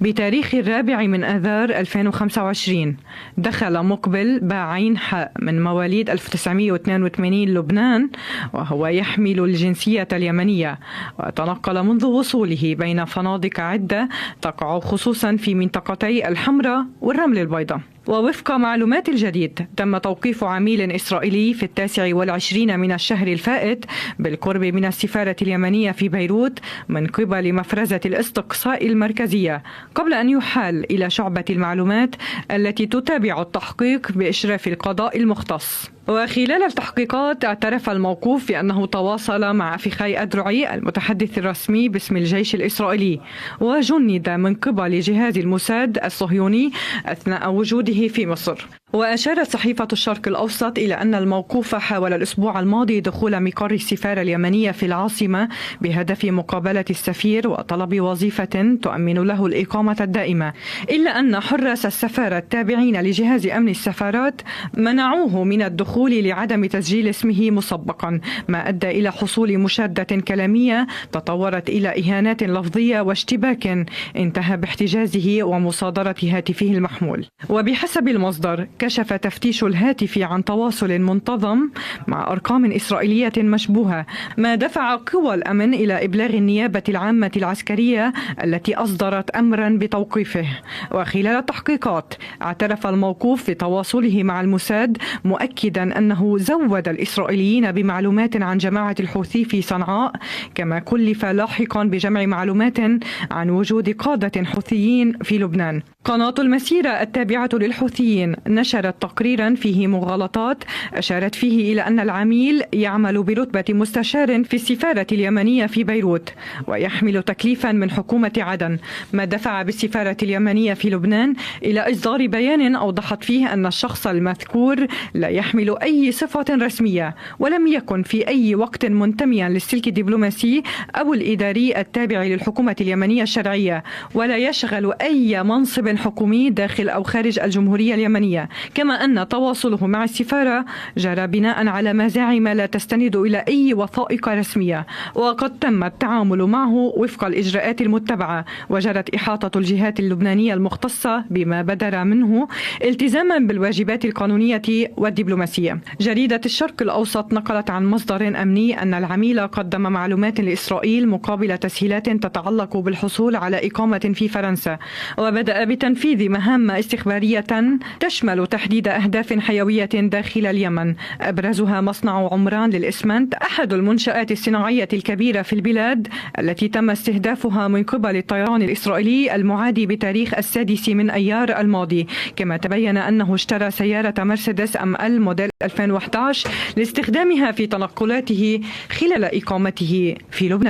بتاريخ 4 آذار 2025 دخل مقبل باعين حاء من مواليد 1982 لبنان، وهو يحمل الجنسية اليمنية، وتنقل منذ وصوله بين فنادق عدة تقع خصوصا في منطقتي الحمراء والرمل البيضاء. ووفق معلومات الجديد تم توقيف عميل إسرائيلي في 29 من الشهر الفائت بالقرب من السفارة اليمنية في بيروت من قبل مفرزة الاستقصاء المركزية، قبل أن يحال إلى شعبة المعلومات التي تتابع التحقيق بإشراف القضاء المختص. وخلال التحقيقات اعترف الموقوف بأنه تواصل مع أفيخاي أدرعي المتحدث الرسمي باسم الجيش الإسرائيلي، وجند من قبل جهاز الموساد الصهيوني أثناء وجوده في مصر. وأشارت صحيفة الشرق الأوسط إلى أن الموقوف حاول الأسبوع الماضي دخول مقر السفارة اليمنية في العاصمة بهدف مقابلة السفير وطلب وظيفة تؤمن له الإقامة الدائمة، إلا أن حراس السفارة التابعين لجهاز أمن السفارات منعوه من الدخول لعدم تسجيل اسمه مسبقا، ما أدى إلى حصول مشادة كلامية تطورت إلى إهانات لفظية واشتباك انتهى باحتجازه ومصادرة هاتفه المحمول. وبحسب المصدر كشف تفتيش الهاتف عن تواصل منتظم مع أرقام إسرائيلية مشبوهة، ما دفع قوى الأمن إلى إبلاغ النيابة العامة العسكرية التي أصدرت أمرا بتوقيفه. وخلال التحقيقات اعترف الموقوف بتواصله مع الموساد، مؤكدا أنه زود الإسرائيليين بمعلومات عن جماعة الحوثي في صنعاء، كما كلف لاحقا بجمع معلومات عن وجود قادة حوثيين في لبنان. قناة المسيرة التابعة للحوثيين نشرت تقريرا فيه مغالطات أشارت فيه إلى أن العميل يعمل برتبة مستشار في السفارة اليمنية في بيروت ويحمل تكليفا من حكومة عدن، ما دفع بالسفارة اليمنية في لبنان إلى إصدار بيان أوضحت فيه أن الشخص المذكور لا يحمل أي صفة رسمية، ولم يكن في أي وقت منتميا للسلك الدبلوماسي أو الإداري التابع للحكومة اليمنية الشرعية، ولا يشغل أي منصب حكومي داخل أو خارج الجمهورية اليمنية. كما أن تواصله مع السفارة جرى بناء على مزاعم لا تستند إلى أي وثائق رسمية، وقد تم التعامل معه وفق الإجراءات المتبعة، وجرت إحاطة الجهات اللبنانية المختصة بما بدر منه التزاما بالواجبات القانونية والدبلوماسية. جريدة الشرق الأوسط نقلت عن مصدر أمني أن العميل قدم معلومات لإسرائيل مقابل تسهيلات تتعلق بالحصول على إقامة في فرنسا، وبدأ بتنفيذ مهام استخبارية تشمل تحديد أهداف حيوية داخل اليمن، أبرزها مصنع عمران للإسمنت، أحد المنشآت الصناعية الكبيرة في البلاد التي تم استهدافها من قبل الطيران الإسرائيلي المعادي بتاريخ 6 من أيار الماضي. كما تبين أنه اشترى سيارة مرسيدس ML موديل 2011 لاستخدامها في تنقلاته خلال إقامته في لبنان.